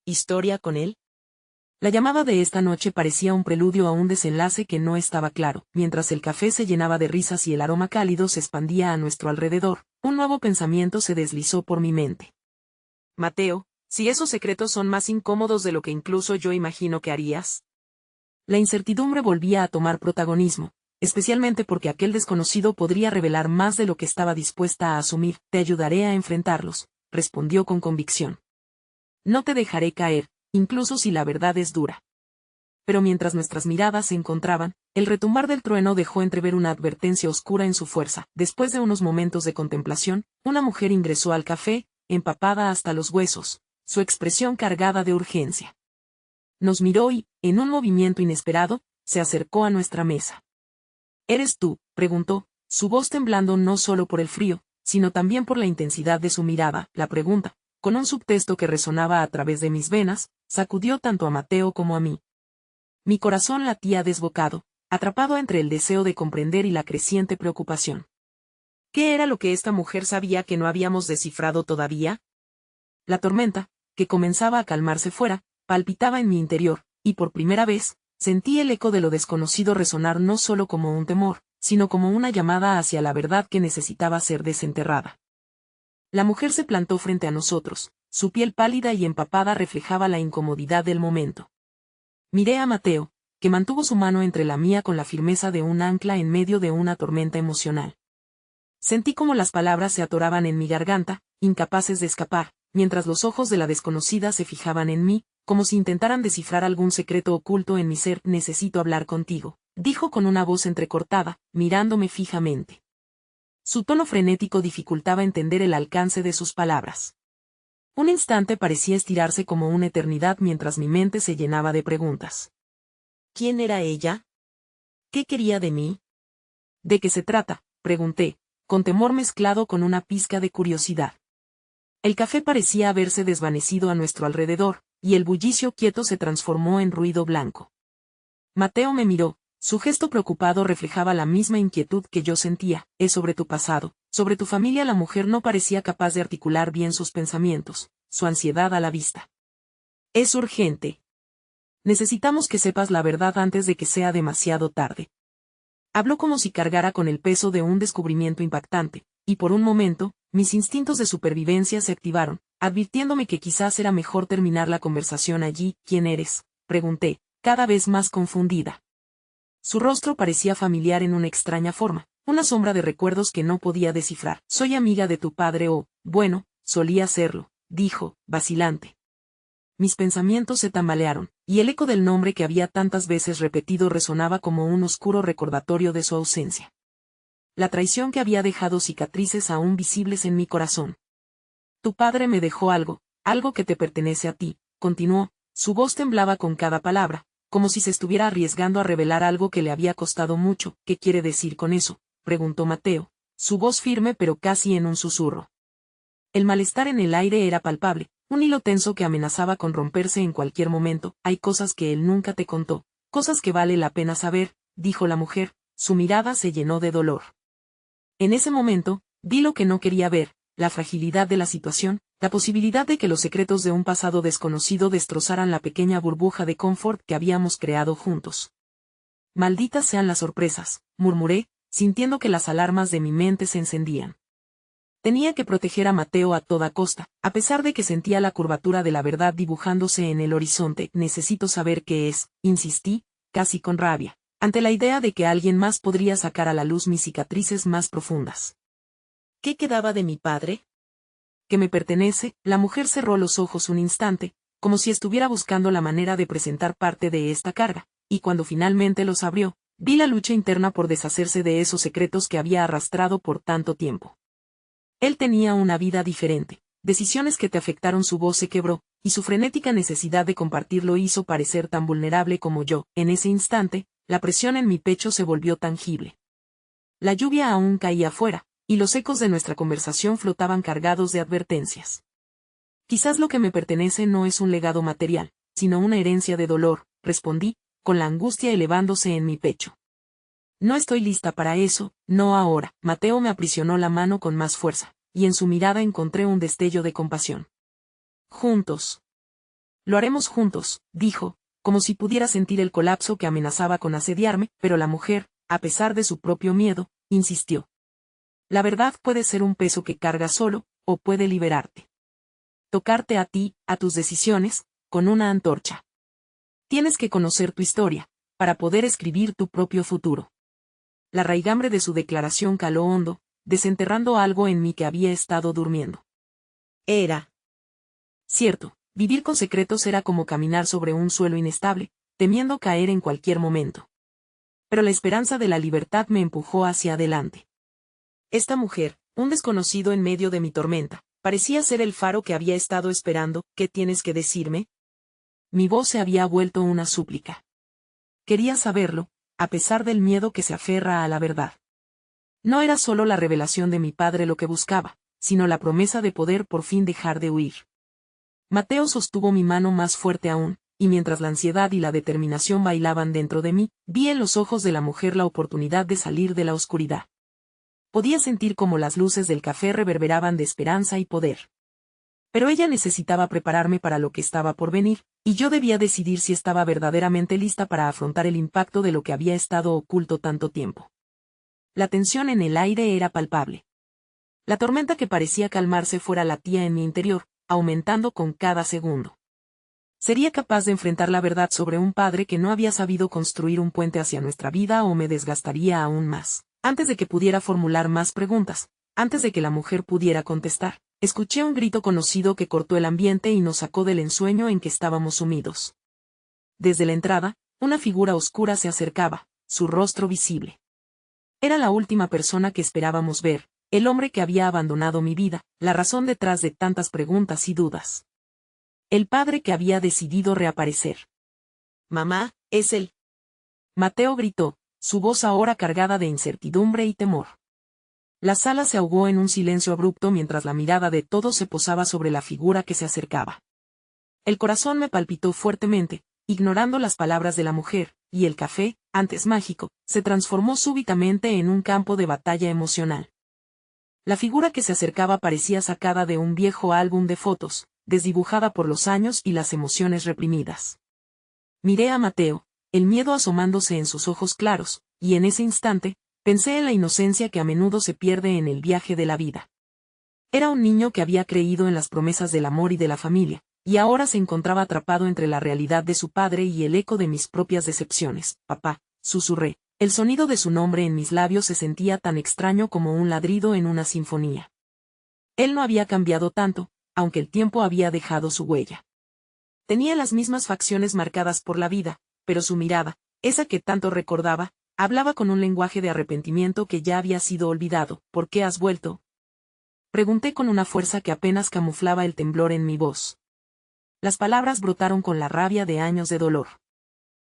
historia con él? La llamada de esta noche parecía un preludio a un desenlace que no estaba claro. Mientras el café se llenaba de risas y el aroma cálido se expandía a nuestro alrededor, un nuevo pensamiento se deslizó por mi mente. Mateo, si esos secretos son más incómodos de lo que incluso yo imagino que harías. La incertidumbre volvía a tomar protagonismo, especialmente porque aquel desconocido podría revelar más de lo que estaba dispuesta a asumir. Te ayudaré a enfrentarlos, respondió con convicción. No te dejaré caer, incluso si la verdad es dura. Pero mientras nuestras miradas se encontraban, el retumbar del trueno dejó entrever una advertencia oscura en su fuerza. Después de unos momentos de contemplación, una mujer ingresó al café, empapada hasta los huesos, su expresión cargada de urgencia. Nos miró y, en un movimiento inesperado, se acercó a nuestra mesa. ¿Eres tú?, preguntó, su voz temblando no solo por el frío, sino también por la intensidad de su mirada. La pregunta, con un subtexto que resonaba a través de mis venas, sacudió tanto a Mateo como a mí. Mi corazón latía desbocado, atrapado entre el deseo de comprender y la creciente preocupación. ¿Qué era lo que esta mujer sabía que no habíamos descifrado todavía? La tormenta, que comenzaba a calmarse fuera, palpitaba en mi interior, y por primera vez, sentí el eco de lo desconocido resonar no solo como un temor, sino como una llamada hacia la verdad que necesitaba ser desenterrada. La mujer se plantó frente a nosotros, su piel pálida y empapada reflejaba la incomodidad del momento. Miré a Mateo, que mantuvo su mano entre la mía con la firmeza de un ancla en medio de una tormenta emocional. Sentí como las palabras se atoraban en mi garganta, incapaces de escapar, mientras los ojos de la desconocida se fijaban en mí, como si intentaran descifrar algún secreto oculto en mi ser. Necesito hablar contigo, dijo con una voz entrecortada, mirándome fijamente. Su tono frenético dificultaba entender el alcance de sus palabras. Un instante parecía estirarse como una eternidad mientras mi mente se llenaba de preguntas. ¿Quién era ella? ¿Qué quería de mí? ¿De qué se trata?, pregunté, con temor mezclado con una pizca de curiosidad. El café parecía haberse desvanecido a nuestro alrededor, y el bullicio quieto se transformó en ruido blanco. Mateo me miró, su gesto preocupado reflejaba la misma inquietud que yo sentía. Es sobre tu pasado, sobre tu familia. La mujer no parecía capaz de articular bien sus pensamientos, su ansiedad a la vista. Es urgente. Necesitamos que sepas la verdad antes de que sea demasiado tarde. Habló como si cargara con el peso de un descubrimiento impactante, y por un momento, mis instintos de supervivencia se activaron, advirtiéndome que quizás era mejor terminar la conversación allí. ¿Quién eres?, pregunté, cada vez más confundida. Su rostro parecía familiar en una extraña forma, una sombra de recuerdos que no podía descifrar. Soy amiga de tu padre bueno, solía serlo, dijo, vacilante. Mis pensamientos se tambalearon, y el eco del nombre que había tantas veces repetido resonaba como un oscuro recordatorio de su ausencia. la traición que había dejado cicatrices aún visibles en mi corazón. Tu padre me dejó algo que te pertenece a ti, continuó, su voz temblaba con cada palabra, como si se estuviera arriesgando a revelar algo que le había costado mucho. ¿Qué quiere decir con eso?, preguntó Mateo, su voz firme pero casi en un susurro. El malestar en el aire era palpable, un hilo tenso que amenazaba con romperse en cualquier momento. Hay cosas que él nunca te contó, cosas que vale la pena saber, dijo la mujer, su mirada se llenó de dolor. En ese momento, vi lo que no quería ver, la fragilidad de la situación, la posibilidad de que los secretos de un pasado desconocido destrozaran la pequeña burbuja de confort que habíamos creado juntos. Malditas sean las sorpresas, murmuré, sintiendo que las alarmas de mi mente se encendían. Tenía que proteger a Mateo a toda costa, a pesar de que sentía la curvatura de la verdad dibujándose en el horizonte. Necesito saber qué es, insistí, casi con rabia, ante la idea de que alguien más podría sacar a la luz mis cicatrices más profundas. ¿Qué quedaba de mi padre? Que me pertenece. La mujer cerró los ojos un instante, como si estuviera buscando la manera de presentar parte de esta carga, y cuando finalmente los abrió, vi la lucha interna por deshacerse de esos secretos que había arrastrado por tanto tiempo. Él tenía una vida diferente, decisiones que te afectaron. Su voz se quebró, y su frenética necesidad de compartirlo hizo parecer tan vulnerable como yo. En ese instante, la presión en mi pecho se volvió tangible. La lluvia aún caía afuera, y los ecos de nuestra conversación flotaban cargados de advertencias. Quizás lo que me pertenece no es un legado material, sino una herencia de dolor, respondí, con la angustia elevándose en mi pecho. No estoy lista para eso, no ahora. Mateo me aprisionó la mano con más fuerza, y en su mirada encontré un destello de compasión. Juntos. Lo haremos juntos, dijo, como si pudiera sentir el colapso que amenazaba con asediarme, pero la mujer, a pesar de su propio miedo, insistió. La verdad puede ser un peso que cargas solo, o puede liberarte. Tocarte a ti, a tus decisiones, con una antorcha. Tienes que conocer tu historia, para poder escribir tu propio futuro. La raigambre de su declaración caló hondo, desenterrando algo en mí que había estado durmiendo. Era cierto, vivir con secretos era como caminar sobre un suelo inestable, temiendo caer en cualquier momento. Pero la esperanza de la libertad me empujó hacia adelante. Esta mujer, un desconocido en medio de mi tormenta, parecía ser el faro que había estado esperando. ¿Qué tienes que decirme? Mi voz se había vuelto una súplica. Quería saberlo, a pesar del miedo que se aferra a la verdad. No era solo la revelación de mi padre lo que buscaba, sino la promesa de poder por fin dejar de huir. Mateo sostuvo mi mano más fuerte aún, y mientras la ansiedad y la determinación bailaban dentro de mí, vi en los ojos de la mujer la oportunidad de salir de la oscuridad. Podía sentir cómo las luces del café reverberaban de esperanza y poder. Pero ella necesitaba prepararme para lo que estaba por venir, y yo debía decidir si estaba verdaderamente lista para afrontar el impacto de lo que había estado oculto tanto tiempo. La tensión en el aire era palpable. La tormenta que parecía calmarse fuera latía en mi interior, aumentando con cada segundo. ¿Sería capaz de enfrentar la verdad sobre un padre que no había sabido construir un puente hacia nuestra vida o me desgastaría aún más? Antes de que pudiera formular más preguntas, antes de que la mujer pudiera contestar, escuché un grito conocido que cortó el ambiente y nos sacó del ensueño en que estábamos sumidos. Desde la entrada, una figura oscura se acercaba, su rostro visible. Era la última persona que esperábamos ver, el hombre que había abandonado mi vida, la razón detrás de tantas preguntas y dudas. El padre que había decidido reaparecer. Mamá, es él. Mateo gritó, su voz ahora cargada de incertidumbre y temor. La sala se ahogó en un silencio abrupto mientras la mirada de todos se posaba sobre la figura que se acercaba. El corazón me palpitó fuertemente, ignorando las palabras de la mujer, y el café, antes mágico, se transformó súbitamente en un campo de batalla emocional. La figura que se acercaba parecía sacada de un viejo álbum de fotos, desdibujada por los años y las emociones reprimidas. Miré a Mateo, el miedo asomándose en sus ojos claros, y en ese instante, pensé en la inocencia que a menudo se pierde en el viaje de la vida. Era un niño que había creído en las promesas del amor y de la familia, y ahora se encontraba atrapado entre la realidad de su padre y el eco de mis propias decepciones. Papá, susurré, el sonido de su nombre en mis labios se sentía tan extraño como un ladrido en una sinfonía. Él no había cambiado tanto, aunque el tiempo había dejado su huella. Tenía las mismas facciones marcadas por la vida, pero su mirada, esa que tanto recordaba, Hablaba con un lenguaje de arrepentimiento que ya había sido olvidado. ¿Por qué has vuelto? Pregunté con una fuerza que apenas camuflaba el temblor en mi voz. Las palabras brotaron con la rabia de años de dolor.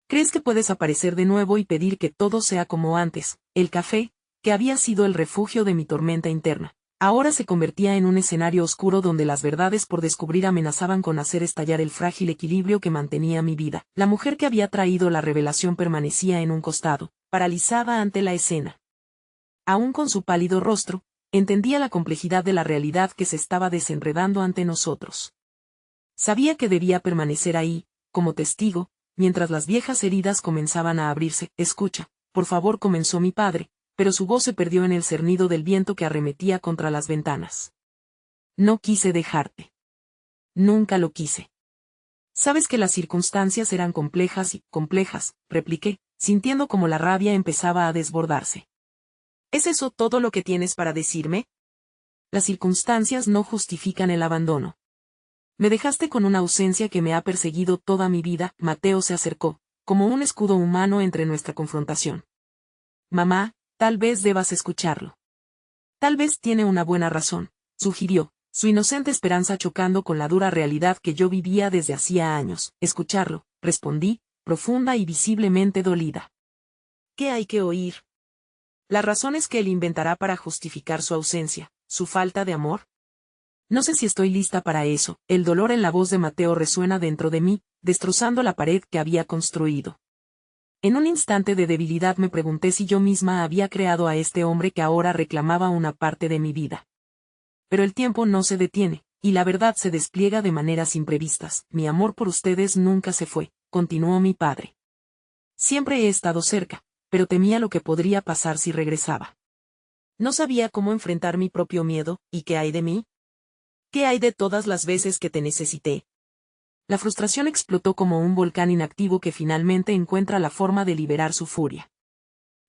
¿Crees que puedes aparecer de nuevo y pedir que todo sea como antes? El café, que había sido el refugio de mi tormenta interna, ahora se convertía en un escenario oscuro donde las verdades por descubrir amenazaban con hacer estallar el frágil equilibrio que mantenía mi vida. La mujer que había traído la revelación permanecía en un costado, paralizada ante la escena. Aún con su pálido rostro, entendía la complejidad de la realidad que se estaba desenredando ante nosotros. Sabía que debía permanecer ahí, como testigo, mientras las viejas heridas comenzaban a abrirse. Escucha, por favor, comenzó mi padre, pero su voz se perdió en el cernido del viento que arremetía contra las ventanas. No quise dejarte. Nunca lo quise. Sabes que las circunstancias eran complejas, repliqué, sintiendo como la rabia empezaba a desbordarse. ¿Es eso todo lo que tienes para decirme? Las circunstancias no justifican el abandono. Me dejaste con una ausencia que me ha perseguido toda mi vida. Mateo se acercó, como un escudo humano entre nuestra confrontación. Mamá, tal vez debas escucharlo. Tal vez tiene una buena razón, sugirió, su inocente esperanza chocando con la dura realidad que yo vivía desde hacía años. Escucharlo, respondí, profunda y visiblemente dolida. ¿Qué hay que oír? Las razones que él inventará para justificar su ausencia, su falta de amor. No sé si estoy lista para eso. El dolor en la voz de Mateo resuena dentro de mí, destrozando la pared que había construido. En un instante de debilidad me pregunté si yo misma había creado a este hombre que ahora reclamaba una parte de mi vida. Pero el tiempo no se detiene, y la verdad se despliega de maneras imprevistas. Mi amor por ustedes nunca se fue, continuó mi padre. Siempre he estado cerca, pero temía lo que podría pasar si regresaba. No sabía cómo enfrentar mi propio miedo. ¿Y qué hay de mí? ¿Qué hay de todas las veces que te necesité? La frustración explotó como un volcán inactivo que finalmente encuentra la forma de liberar su furia.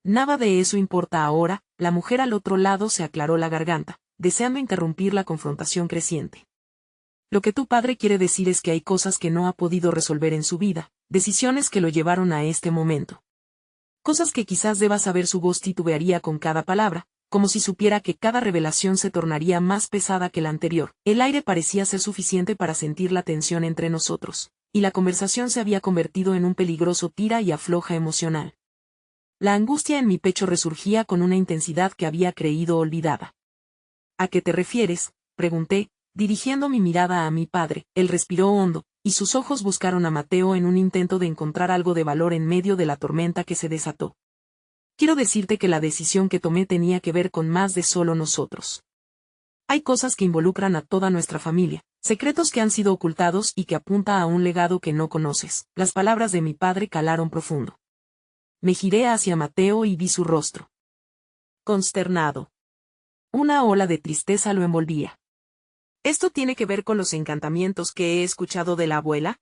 Nada de eso importa ahora. La mujer al otro lado se aclaró la garganta, deseando interrumpir la confrontación creciente. Lo que tu padre quiere decir es que hay cosas que no ha podido resolver en su vida, decisiones que lo llevaron a este momento. Cosas que quizás deba saber. Su voz titubearía con cada palabra, como si supiera que cada revelación se tornaría más pesada que la anterior. El aire parecía ser suficiente para sentir la tensión entre nosotros, y la conversación se había convertido en un peligroso tira y afloja emocional. La angustia en mi pecho resurgía con una intensidad que había creído olvidada. ¿A qué te refieres?, pregunté, dirigiendo mi mirada a mi padre. Él respiró hondo, y sus ojos buscaron a Mateo en un intento de encontrar algo de valor en medio de la tormenta que se desató. Quiero decirte que la decisión que tomé tenía que ver con más de solo nosotros. Hay cosas que involucran a toda nuestra familia, secretos que han sido ocultados y que apunta a un legado que no conoces. Las palabras de mi padre calaron profundo. Me giré hacia Mateo y vi su rostro. Consternado. Una ola de tristeza lo envolvía. ¿Esto tiene que ver con los encantamientos que he escuchado de la abuela?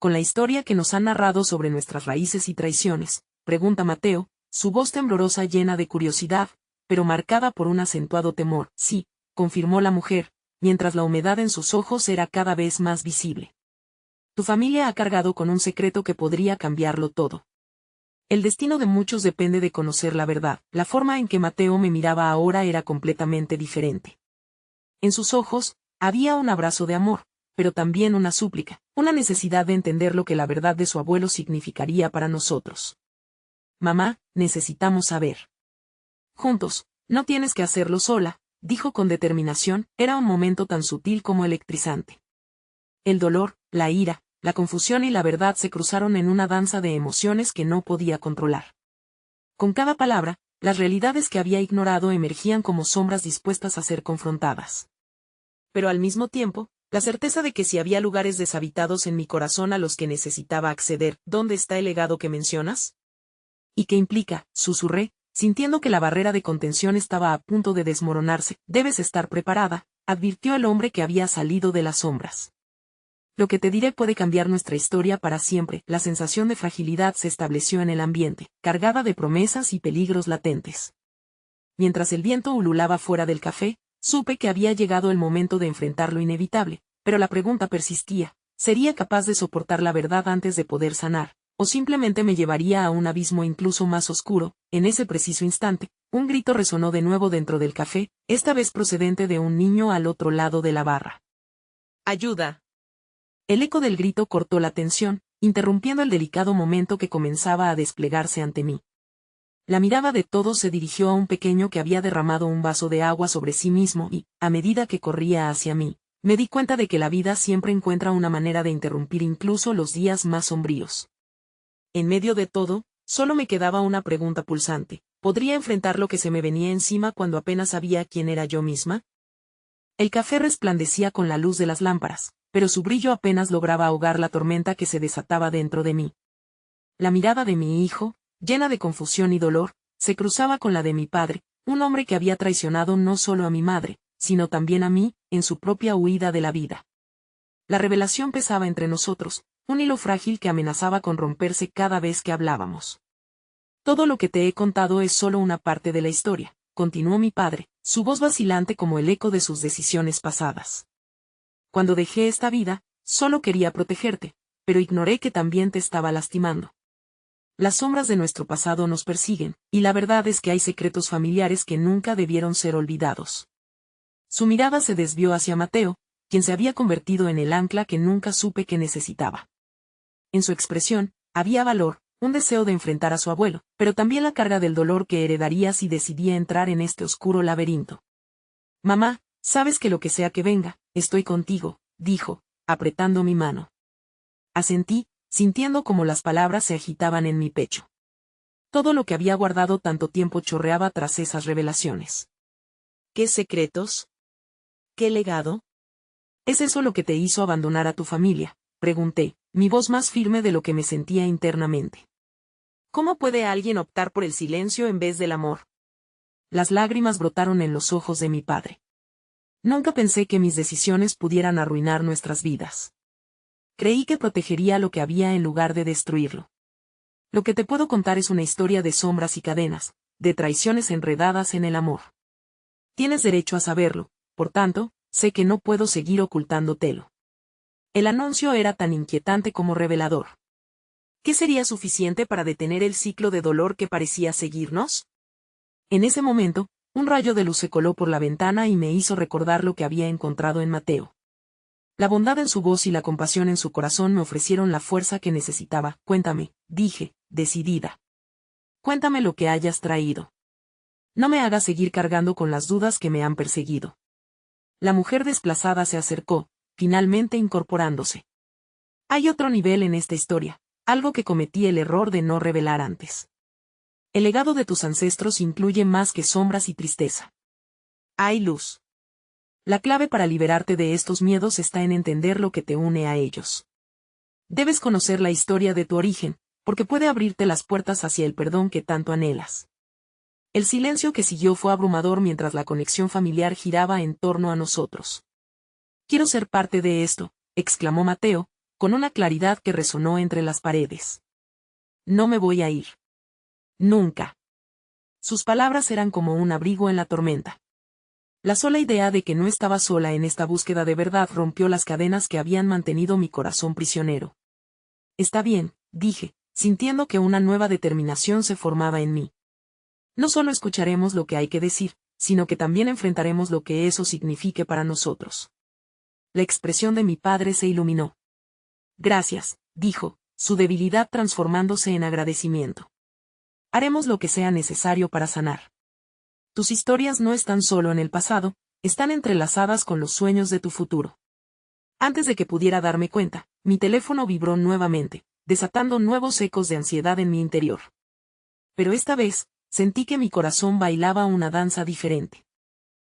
¿Con la historia que nos han narrado sobre nuestras raíces y traiciones?, pregunta Mateo, su voz temblorosa llena de curiosidad, pero marcada por un acentuado temor. Sí, confirmó la mujer, mientras la humedad en sus ojos era cada vez más visible. Tu familia ha cargado con un secreto que podría cambiarlo todo. El destino de muchos depende de conocer la verdad. La forma en que Mateo me miraba ahora era completamente diferente. En sus ojos, había un abrazo de amor, pero también una súplica, una necesidad de entender lo que la verdad de su abuelo significaría para nosotros. Mamá, necesitamos saber. Juntos, no tienes que hacerlo sola, dijo con determinación. Era un momento tan sutil como electrizante. El dolor, la ira, la confusión y la verdad se cruzaron en una danza de emociones que no podía controlar. Con cada palabra, las realidades que había ignorado emergían como sombras dispuestas a ser confrontadas. Pero al mismo tiempo, la certeza de que si había lugares deshabitados en mi corazón a los que necesitaba acceder. ¿Dónde está el legado que mencionas? ¿Y qué implica?, susurré, sintiendo que la barrera de contención estaba a punto de desmoronarse. Debes estar preparada, advirtió el hombre que había salido de las sombras. Lo que te diré puede cambiar nuestra historia para siempre. La sensación de fragilidad se estableció en el ambiente, cargada de promesas y peligros latentes. Mientras el viento ululaba fuera del café, supe que había llegado el momento de enfrentar lo inevitable, pero la pregunta persistía. ¿Sería capaz de soportar la verdad antes de poder sanar? o simplemente me llevaría a un abismo incluso más oscuro. En ese preciso instante, un grito resonó de nuevo dentro del café, esta vez procedente de un niño al otro lado de la barra. ¡Ayuda! El eco del grito cortó la tensión, interrumpiendo el delicado momento que comenzaba a desplegarse ante mí. La mirada de todos se dirigió a un pequeño que había derramado un vaso de agua sobre sí mismo y, a medida que corría hacia mí, me di cuenta de que la vida siempre encuentra una manera de interrumpir incluso los días más sombríos. En medio de todo, solo me quedaba una pregunta pulsante: ¿podría enfrentar lo que se me venía encima cuando apenas sabía quién era yo misma? El café resplandecía con la luz de las lámparas, pero su brillo apenas lograba ahogar la tormenta que se desataba dentro de mí. La mirada de mi hijo, llena de confusión y dolor, se cruzaba con la de mi padre, un hombre que había traicionado no solo a mi madre, sino también a mí, en su propia huida de la vida. La revelación pesaba entre nosotros, un hilo frágil que amenazaba con romperse cada vez que hablábamos. Todo lo que te he contado es solo una parte de la historia, continuó mi padre, su voz vacilante como el eco de sus decisiones pasadas. Cuando dejé esta vida, solo quería protegerte, pero ignoré que también te estaba lastimando. Las sombras de nuestro pasado nos persiguen, y la verdad es que hay secretos familiares que nunca debieron ser olvidados. Su mirada se desvió hacia Mateo, quien se había convertido en el ancla que nunca supe que necesitaba. En su expresión, había valor, un deseo de enfrentar a su abuelo, pero también la carga del dolor que heredaría si decidía entrar en este oscuro laberinto. Mamá, sabes que lo que sea que venga, estoy contigo, dijo, apretando mi mano. Asentí, sintiendo como las palabras se agitaban en mi pecho. Todo lo que había guardado tanto tiempo chorreaba tras esas revelaciones. ¿Qué secretos? ¿Qué legado? ¿Es eso lo que te hizo abandonar a tu familia?, pregunté, mi voz más firme de lo que me sentía internamente. ¿Cómo puede alguien optar por el silencio en vez del amor? Las lágrimas brotaron en los ojos de mi padre. Nunca pensé que mis decisiones pudieran arruinar nuestras vidas. Creí que protegería lo que había en lugar de destruirlo. Lo que te puedo contar es una historia de sombras y cadenas, de traiciones enredadas en el amor. Tienes derecho a saberlo, por tanto, sé que no puedo seguir ocultándotelo. El anuncio era tan inquietante como revelador. ¿Qué sería suficiente para detener el ciclo de dolor que parecía seguirnos? En ese momento, un rayo de luz se coló por la ventana y me hizo recordar lo que había encontrado en Mateo. La bondad en su voz y la compasión en su corazón me ofrecieron la fuerza que necesitaba. Cuéntame, dije, decidida. Cuéntame lo que hayas traído. No me hagas seguir cargando con las dudas que me han perseguido. La mujer desplazada se acercó, finalmente incorporándose. Hay otro nivel en esta historia, algo que cometí el error de no revelar antes. El legado de tus ancestros incluye más que sombras y tristeza. Hay luz. La clave para liberarte de estos miedos está en entender lo que te une a ellos. Debes conocer la historia de tu origen, porque puede abrirte las puertas hacia el perdón que tanto anhelas. El silencio que siguió fue abrumador mientras la conexión familiar giraba en torno a nosotros. Quiero ser parte de esto, exclamó Mateo, con una claridad que resonó entre las paredes. No me voy a ir. Nunca. Sus palabras eran como un abrigo en la tormenta. La sola idea de que no estaba sola en esta búsqueda de verdad rompió las cadenas que habían mantenido mi corazón prisionero. Está bien, dije, sintiendo que una nueva determinación se formaba en mí. No solo escucharemos lo que hay que decir, sino que también enfrentaremos lo que eso signifique para nosotros. La expresión de mi padre se iluminó. Gracias, dijo, su debilidad transformándose en agradecimiento. Haremos lo que sea necesario para sanar. Tus historias no están solo en el pasado, están entrelazadas con los sueños de tu futuro. Antes de que pudiera darme cuenta, mi teléfono vibró nuevamente, desatando nuevos ecos de ansiedad en mi interior. Pero esta vez, sentí que mi corazón bailaba una danza diferente.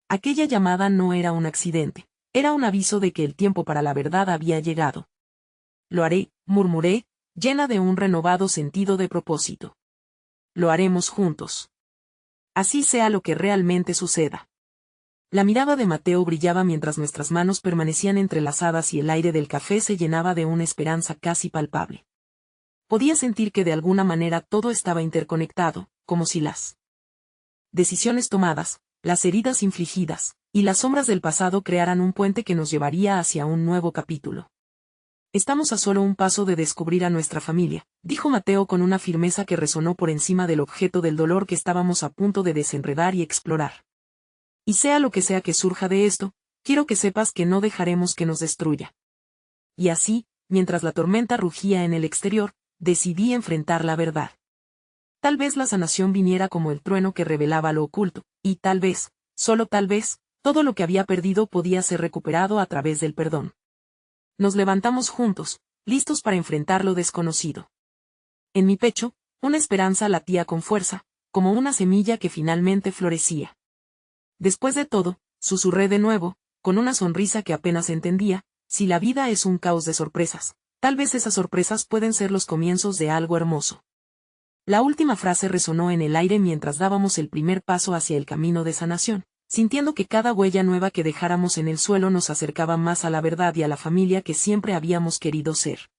Aquella llamada no era un accidente, era un aviso de que el tiempo para la verdad había llegado. Lo haré, murmuré, llena de un renovado sentido de propósito. Lo haremos juntos. Así sea lo que realmente suceda. La mirada de Mateo brillaba mientras nuestras manos permanecían entrelazadas y el aire del café se llenaba de una esperanza casi palpable. Podía sentir que de alguna manera todo estaba interconectado, como si las decisiones tomadas, las heridas infligidas, y las sombras del pasado crearan un puente que nos llevaría hacia un nuevo capítulo. Estamos a solo un paso de descubrir a nuestra familia, dijo Mateo con una firmeza que resonó por encima del objeto del dolor que estábamos a punto de desenredar y explorar. Y sea lo que sea que surja de esto, quiero que sepas que no dejaremos que nos destruya. Y así, mientras la tormenta rugía en el exterior, decidí enfrentar la verdad. Tal vez la sanación viniera como el trueno que revelaba lo oculto, y tal vez, solo tal vez, todo lo que había perdido podía ser recuperado a través del perdón. Nos levantamos juntos, listos para enfrentar lo desconocido. En mi pecho, una esperanza latía con fuerza, como una semilla que finalmente florecía. Después de todo, susurré de nuevo, con una sonrisa que apenas entendía, si la vida es un caos de sorpresas, tal vez esas sorpresas pueden ser los comienzos de algo hermoso. La última frase resonó en el aire mientras dábamos el primer paso hacia el camino de sanación, sintiendo que cada huella nueva que dejáramos en el suelo nos acercaba más a la verdad y a la familia que siempre habíamos querido ser.